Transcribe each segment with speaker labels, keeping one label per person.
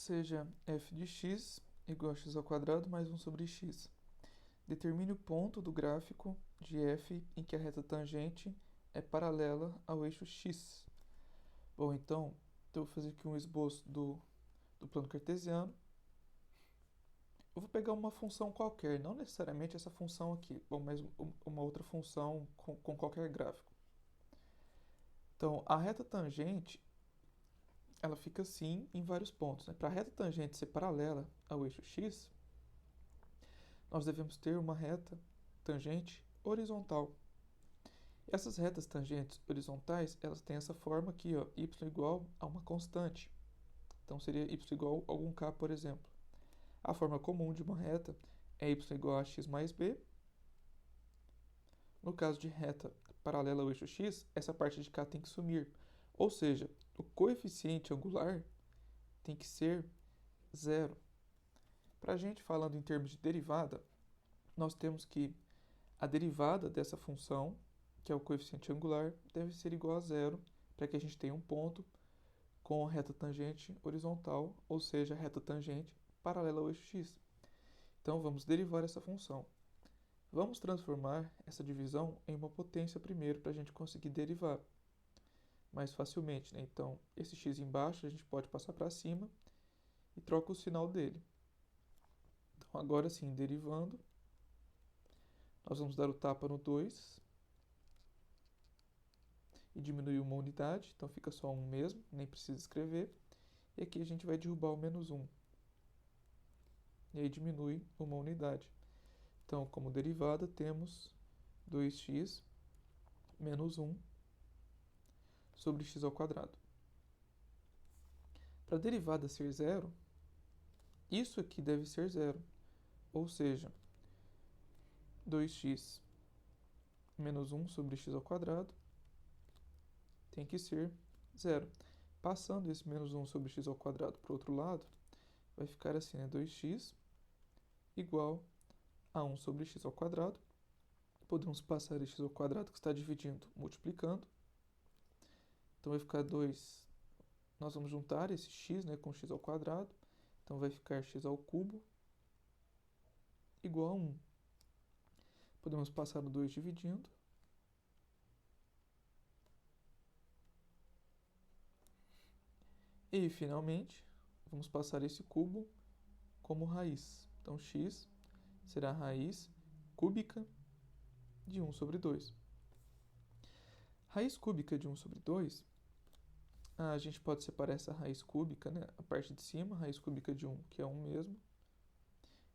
Speaker 1: seja f de x igual a x ao quadrado mais 1 sobre x. Determine o ponto do gráfico de f em que a reta tangente é paralela ao eixo x. Bom, então, eu vou fazer aqui um esboço do plano cartesiano. Eu vou pegar uma função qualquer, não necessariamente essa função aqui, bom, mas uma outra função com qualquer gráfico. Então, a reta tangente, ela fica assim em vários pontos, né? Para a reta tangente ser paralela ao eixo x, nós devemos ter uma reta tangente horizontal. Essas retas tangentes horizontais, elas têm essa forma aqui, ó, y igual a uma constante. Então, seria y igual a algum k, por exemplo. A forma comum de uma reta é y igual a x mais b. No caso de reta paralela ao eixo x, essa parte de cá tem que sumir. Ou seja, o coeficiente angular tem que ser zero. Para a gente, falando em termos de derivada, nós temos que a derivada dessa função, que é o coeficiente angular, deve ser igual a zero, para que a gente tenha um ponto com reta tangente horizontal, ou seja, reta tangente paralela ao eixo x. Então, vamos derivar essa função. Vamos transformar essa divisão em uma potência primeiro, para a gente conseguir derivar mais facilmente, né? Então, esse x embaixo a gente pode passar para cima e troca o sinal dele. Então, agora sim, derivando, nós vamos dar o tapa no 2 e diminuir uma unidade, então fica só 1 mesmo, nem precisa escrever. E aqui a gente vai derrubar o menos 1. E aí diminui uma unidade. Então, como derivada, temos 2x menos 1 sobre x ao quadrado. Para a derivada ser zero, isso aqui deve ser zero. Ou seja, 2x menos 1 sobre x ao quadrado tem que ser zero. Passando esse menos 1 sobre x ao quadrado para o outro lado, vai ficar assim, né? 2x igual a 1 sobre x ao quadrado. Podemos passar esse x ao quadrado que está dividindo, multiplicando. Então vai ficar 2. Nós vamos juntar esse x, né, com x ao quadrado. Então vai ficar x ao cubo igual a 1. Podemos passar o 2 dividindo. E, finalmente, vamos passar esse cubo como raiz. Então, x será a raiz cúbica de 1 sobre 2. Raiz cúbica de 1 sobre 2, a gente pode separar essa raiz cúbica, né? A parte de cima, raiz cúbica de 1, que é 1 mesmo.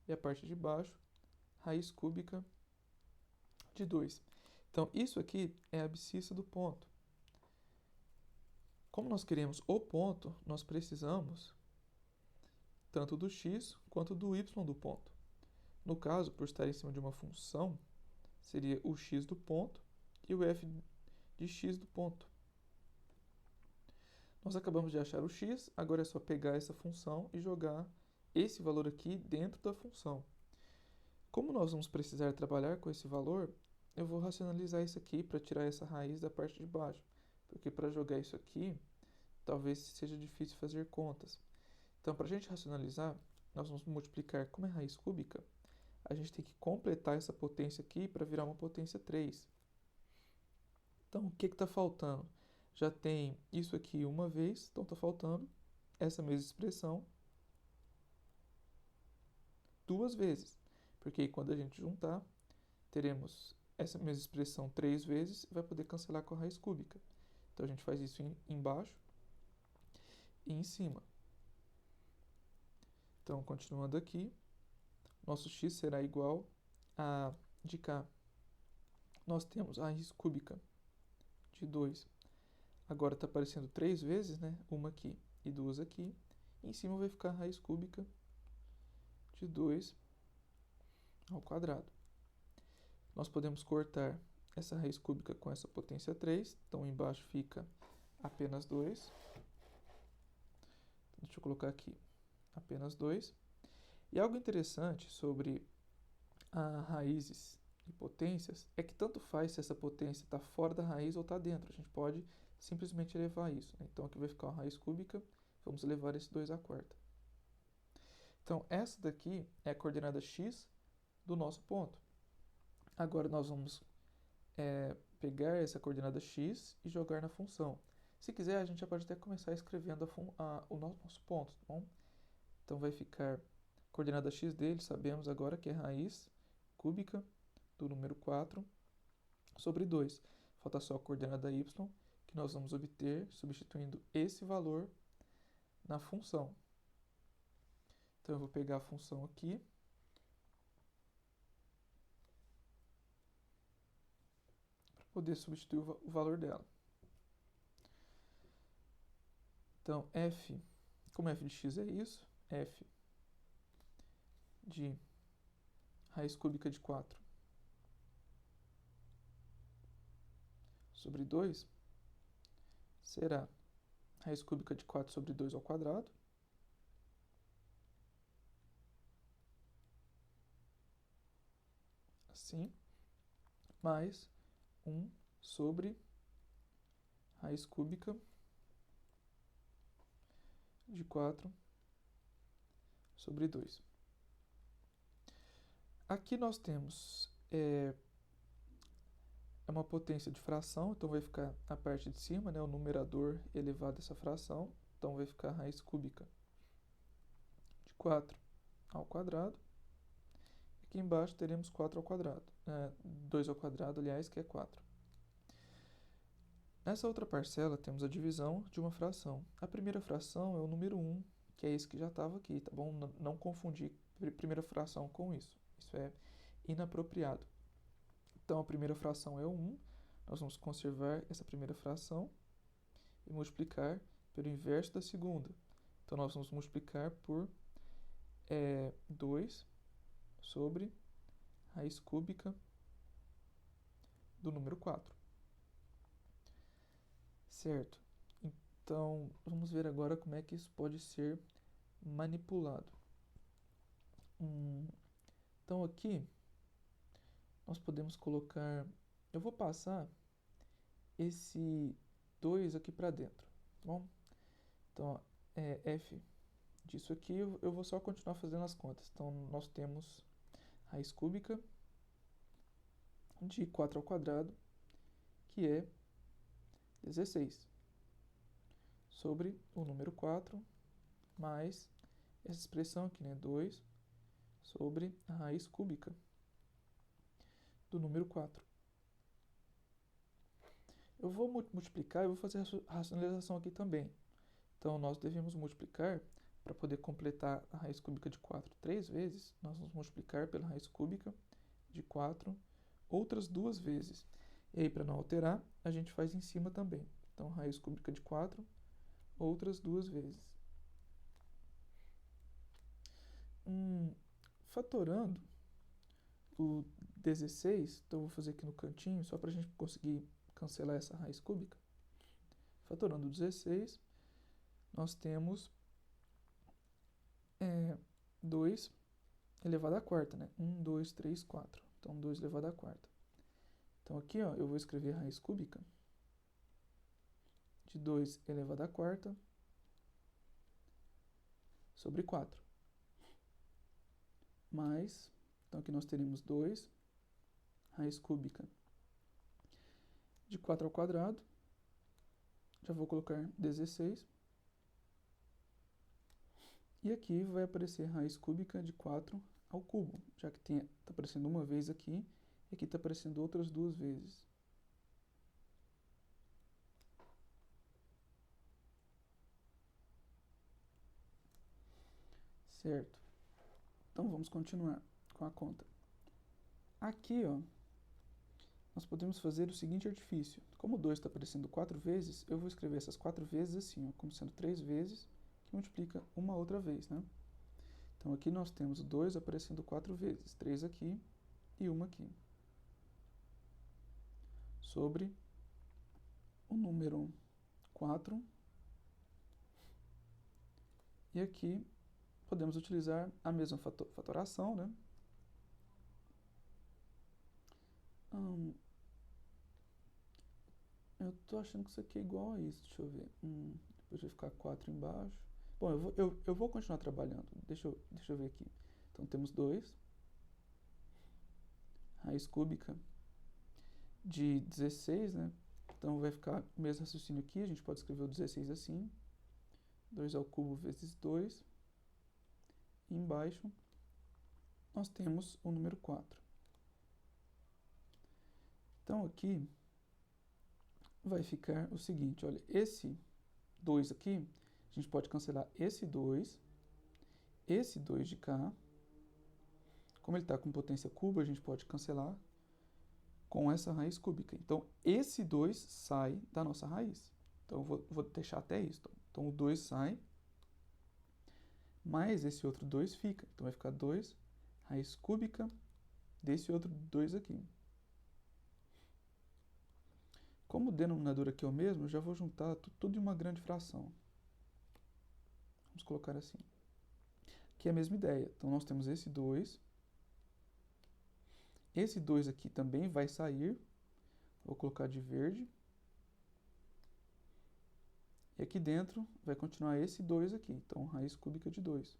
Speaker 1: E a parte de baixo, raiz cúbica de 2. Então, isso aqui é a abscissa do ponto. Como nós queremos o ponto, nós precisamos tanto do x quanto do y do ponto. No caso, por estar em cima de uma função, seria o x do ponto e o f de x do ponto. Nós acabamos de achar o x, agora é só pegar essa função e jogar esse valor aqui dentro da função. Como nós vamos precisar trabalhar com esse valor, eu vou racionalizar isso aqui para tirar essa raiz da parte de baixo. Porque para jogar isso aqui, talvez seja difícil fazer contas. Então, para a gente racionalizar, nós vamos multiplicar, como é raiz cúbica, a gente tem que completar essa potência aqui para virar uma potência 3. Então, o que está faltando? Já tem isso aqui uma vez, então está faltando essa mesma expressão duas vezes. Porque quando a gente juntar, teremos essa mesma expressão 3 vezes e vai poder cancelar com a raiz cúbica. Então, a gente faz isso embaixo e em cima. Então, continuando aqui, nosso x será igual a de cá. Nós temos a raiz cúbica de 2. Agora está aparecendo 3 vezes, né? Uma aqui e duas aqui. E em cima vai ficar a raiz cúbica de 2 ao quadrado. Nós podemos cortar essa raiz cúbica com essa potência 3. Então, embaixo fica apenas 2. Deixa eu colocar aqui apenas 2. E algo interessante sobre raízes e potências é que tanto faz se essa potência está fora da raiz ou está dentro. A gente pode simplesmente elevar isso, né? Então aqui vai ficar uma raiz cúbica, vamos elevar esse 2 à quarta. Então, essa daqui é a coordenada x do nosso ponto. Agora, nós vamos pegar essa coordenada x e jogar na função. Se quiser, a gente já pode até começar escrevendo o nosso ponto, tá bom? Então, vai ficar a coordenada x dele, sabemos agora que é raiz cúbica do número 4 sobre 2. Falta só a coordenada y, que nós vamos obter substituindo esse valor na função. Então, eu vou pegar a função aqui. Para poder substituir o valor dela. Então, f, como f de x é isso, f de raiz cúbica de 4 sobre 2 será raiz cúbica de 4 sobre 2 ao quadrado, assim, mais 1 sobre raiz cúbica de 4 sobre 2. Aqui nós temos uma potência de fração, então vai ficar a parte de cima, né, o numerador elevado a essa fração, então vai ficar raiz cúbica de 4 ao quadrado. Aqui embaixo teremos 4 ao quadrado, 2 ao quadrado, aliás, que é 4. Nessa outra parcela temos a divisão de uma fração. A primeira fração é o número 1, que é esse que já estava aqui, tá bom? Não confundir primeira fração com isso. Isso é inapropriado. Então, a primeira fração é o 1. Nós vamos conservar essa primeira fração e multiplicar pelo inverso da segunda. Então, nós vamos multiplicar por 2 sobre raiz cúbica do número 4. Certo? Então, vamos ver agora como é que isso pode ser manipulado. Então, aqui, nós podemos colocar... Eu vou passar esse 2 aqui para dentro, tá bom? Então, f disso aqui, eu vou só continuar fazendo as contas. Então, nós temos raiz cúbica de 4 ao quadrado, que é 16, sobre o número 4, mais essa expressão aqui, né, 2, sobre a raiz cúbica do número 4. Eu vou multiplicar e vou fazer a racionalização aqui também. Então, nós devemos multiplicar, para poder completar a raiz cúbica de 4 3 vezes, nós vamos multiplicar pela raiz cúbica de 4 outras 2 vezes. E aí, para não alterar, a gente faz em cima também. Então, raiz cúbica de 4 outras 2 vezes. Fatorando o 16, então eu vou fazer aqui no cantinho, só para a gente conseguir cancelar essa raiz cúbica. Fatorando o 16, nós temos 2 elevado à quarta, né? 1, 2, 3, 4. Então, 2 elevado à quarta. Então, aqui, ó, eu vou escrever raiz cúbica de 2 elevado à quarta sobre 4. Mais, então aqui nós teremos 2 raiz cúbica de 4 ao quadrado. Já vou colocar 16. E aqui vai aparecer raiz cúbica de 4 ao cubo, já que está aparecendo uma vez aqui, e aqui está aparecendo outras 2 vezes. Certo? Então, vamos continuar com a conta. Aqui, ó, nós podemos fazer o seguinte artifício. Como 2 está aparecendo 4 vezes, eu vou escrever essas 4 vezes assim, ó, como sendo 3 vezes, que multiplica uma outra vez, né? Então, aqui nós temos 2 aparecendo 4 vezes, 3 aqui e uma aqui. Sobre o número 4. E aqui podemos utilizar a mesma fatoração, né? Eu tô achando que isso aqui é igual a isso, deixa eu ver. Depois vai ficar 4 embaixo. Bom, eu vou continuar trabalhando. Deixa eu ver aqui. Então, temos 2. Raiz cúbica de 16, né? Então, vai ficar o mesmo raciocínio aqui. A gente pode escrever o 16 assim. 2 ao cubo vezes 2. E embaixo, nós temos o número 4. Então, aqui vai ficar o seguinte, olha, esse 2 aqui, a gente pode cancelar esse 2 de cá. Como ele está com potência cubo, a gente pode cancelar com essa raiz cúbica. Então, esse 2 sai da nossa raiz. Então, eu vou deixar até isso. Então, o 2 sai, mas esse outro 2 fica. Então, vai ficar 2 raiz cúbica desse outro 2 aqui. Como o denominador aqui é o mesmo, eu já vou juntar tudo em uma grande fração. Vamos colocar assim. Aqui é a mesma ideia. Então, nós temos esse 2. Esse 2 aqui também vai sair. Vou colocar de verde. E aqui dentro vai continuar esse 2 aqui. Então, raiz cúbica de 2.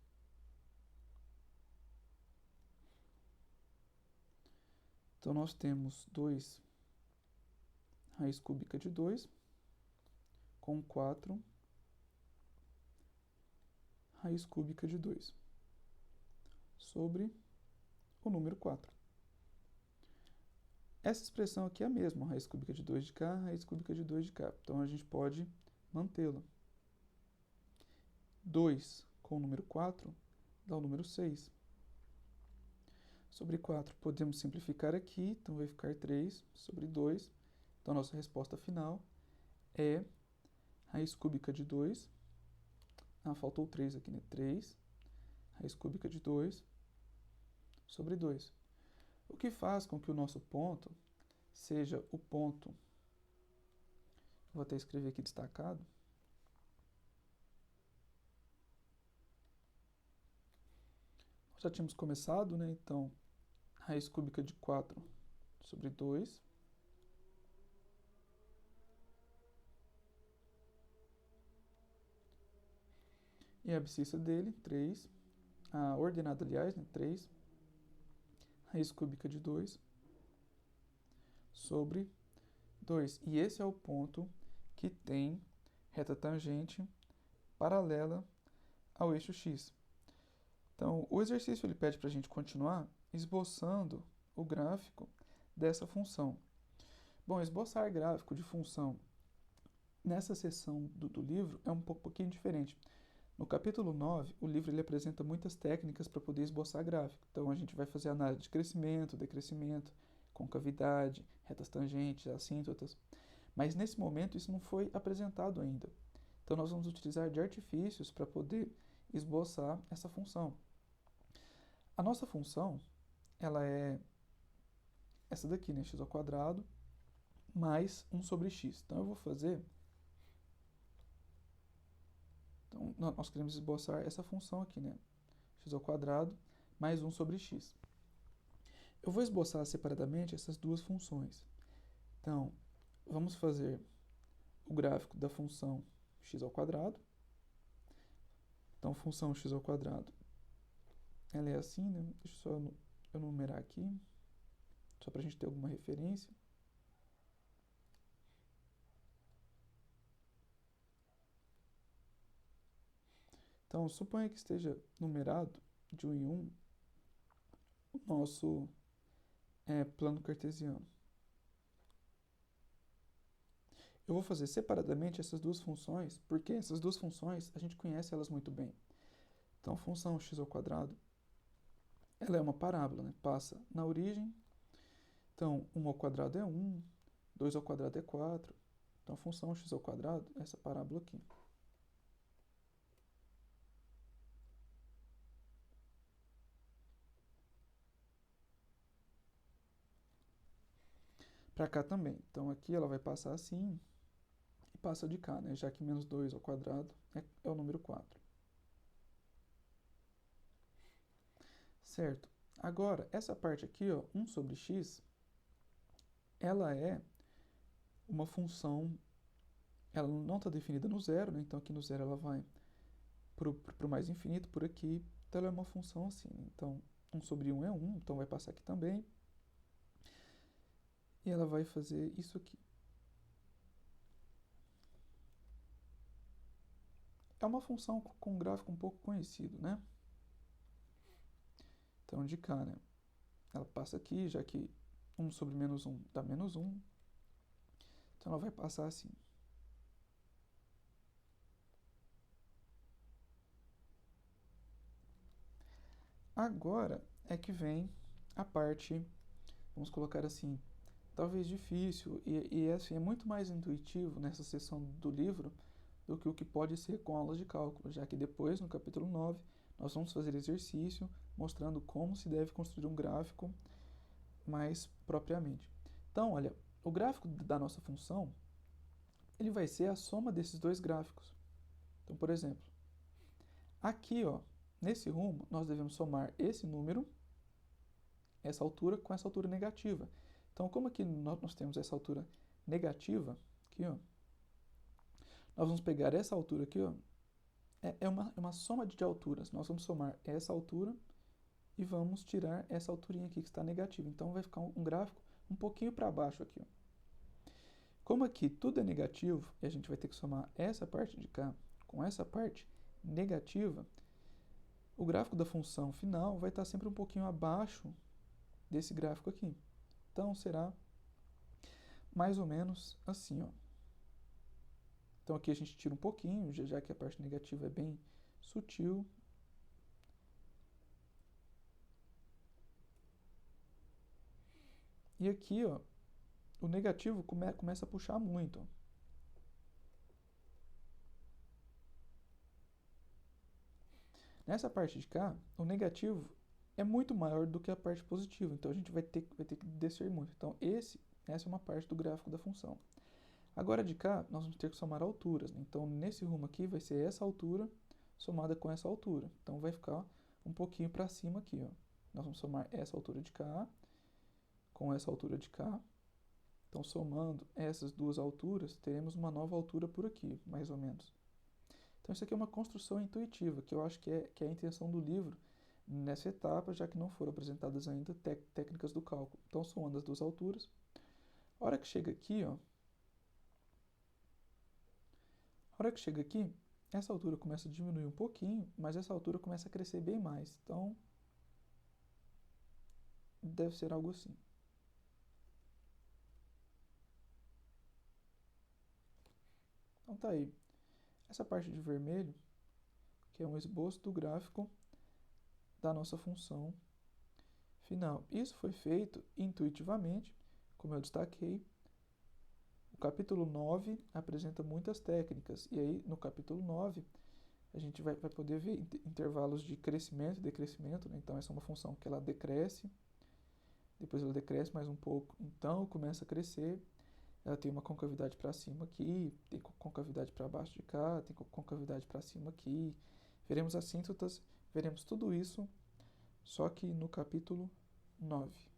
Speaker 1: Então, nós temos 2 raiz cúbica de 2 com 4 raiz cúbica de 2 sobre o número 4. Essa expressão aqui é a mesma, raiz cúbica de 2 de cá, raiz cúbica de 2 de cá. Então, a gente pode mantê-la. 2 com o número 4 dá o número 6. Sobre 4, podemos simplificar aqui, então vai ficar 3 sobre 2. Então, a nossa resposta final é raiz cúbica de 2. Faltou 3 aqui, né? 3 raiz cúbica de 2 sobre 2. O que faz com que o nosso ponto seja o ponto, vou até escrever aqui destacado, nós já tínhamos começado, né? Então, raiz cúbica de 4 sobre 2. E a abscissa dele, 3. A ordenada, aliás, né? 3. Raiz cúbica de 2 sobre 2. E esse é o ponto que tem reta tangente paralela ao eixo x. Então, o exercício ele pede para a gente continuar esboçando o gráfico dessa função. Bom, esboçar gráfico de função nessa seção do livro é um pouquinho diferente. No capítulo 9, o livro ele apresenta muitas técnicas para poder esboçar gráfico. Então, a gente vai fazer análise de crescimento, decrescimento, concavidade, retas tangentes, assíntotas. Mas, nesse momento, isso não foi apresentado ainda. Então, nós vamos utilizar de artifícios para poder esboçar essa função. A nossa função, ela é essa daqui, né? X ao quadrado mais 1 sobre x. Então, eu vou fazer... Então, nós queremos esboçar essa função aqui, né? X ao quadrado mais 1 sobre x. Eu vou esboçar separadamente essas duas funções. Então, vamos fazer o gráfico da função x ao quadrado. Então, função x ao quadrado, ela é assim, né? Deixa eu só eu numerar aqui, só para a gente ter alguma referência. Então, suponha que esteja numerado de 1 em 1 o nosso plano cartesiano. Eu vou fazer separadamente essas duas funções, porque essas duas funções, a gente conhece elas muito bem. Então, a função x ao quadrado, ela é uma parábola, né? Passa na origem. Então, 1 ao quadrado é 1, 2 ao quadrado é 4. Então, a função x ao quadrado é essa parábola aqui. Para cá também. Então, aqui ela vai passar assim e passa de cá, né? Já que menos 2 ao quadrado é o número 4. Certo. Agora, essa parte aqui, ó, 1 sobre x, ela é uma função, ela não está definida no zero, né? Então, aqui no zero ela vai pro mais infinito por aqui, então ela é uma função assim, né? Então 1 sobre 1 é 1, então vai passar aqui também. E ela vai fazer isso aqui. É uma função com um gráfico um pouco conhecido, né? Então de cá, né? Ela passa aqui, já que 1 sobre menos 1 dá menos 1. Então ela vai passar assim. Agora é que vem a parte, vamos colocar assim, talvez difícil, e assim, é muito mais intuitivo nessa seção do livro do que o que pode ser com aulas de cálculo, já que depois, no capítulo 9, nós vamos fazer exercício mostrando como se deve construir um gráfico mais propriamente. Então, olha, o gráfico da nossa função, ele vai ser a soma desses dois gráficos. Então, por exemplo, aqui, ó, nesse rumo, nós devemos somar esse número, essa altura, com essa altura negativa. Então, como aqui nós temos essa altura negativa, aqui, ó, nós vamos pegar essa altura aqui, ó, é uma soma de alturas. Nós vamos somar essa altura e vamos tirar essa alturinha aqui que está negativa. Então, vai ficar um gráfico um pouquinho para baixo aqui, ó. Como aqui tudo é negativo e a gente vai ter que somar essa parte de cá com essa parte negativa, o gráfico da função final vai estar sempre um pouquinho abaixo desse gráfico aqui. Então, será mais ou menos assim, ó. Então, aqui a gente tira um pouquinho, já que a parte negativa é bem sutil. E aqui, ó, o negativo começa a puxar muito, ó. Nessa parte de cá, o negativo é muito maior do que a parte positiva, então a gente vai ter que descer muito. Então, essa é uma parte do gráfico da função. Agora de cá, nós vamos ter que somar alturas, né? Então, nesse rumo aqui, vai ser essa altura somada com essa altura. Então, vai ficar um pouquinho para cima aqui, ó. Nós vamos somar essa altura de cá com essa altura de cá. Então, somando essas duas alturas, teremos uma nova altura por aqui, mais ou menos. Então, isso aqui é uma construção intuitiva, que eu acho que é a intenção do livro nessa etapa, já que não foram apresentadas ainda técnicas do cálculo. Então, somando as duas alturas. A hora que chega aqui, ó, essa altura começa a diminuir um pouquinho, mas essa altura começa a crescer bem mais. Então, deve ser algo assim. Então, tá aí. Essa parte de vermelho, que é um esboço do gráfico da nossa função final. Isso foi feito intuitivamente, como eu destaquei. O capítulo 9 apresenta muitas técnicas, e aí no capítulo 9 a gente vai poder ver intervalos de crescimento e decrescimento, né? Então essa é uma função que ela decresce, depois ela decresce mais um pouco, então começa a crescer, ela tem uma concavidade para cima aqui, tem concavidade para baixo de cá, tem concavidade para cima aqui, veremos assíntotas, veremos tudo isso, só que no capítulo 9.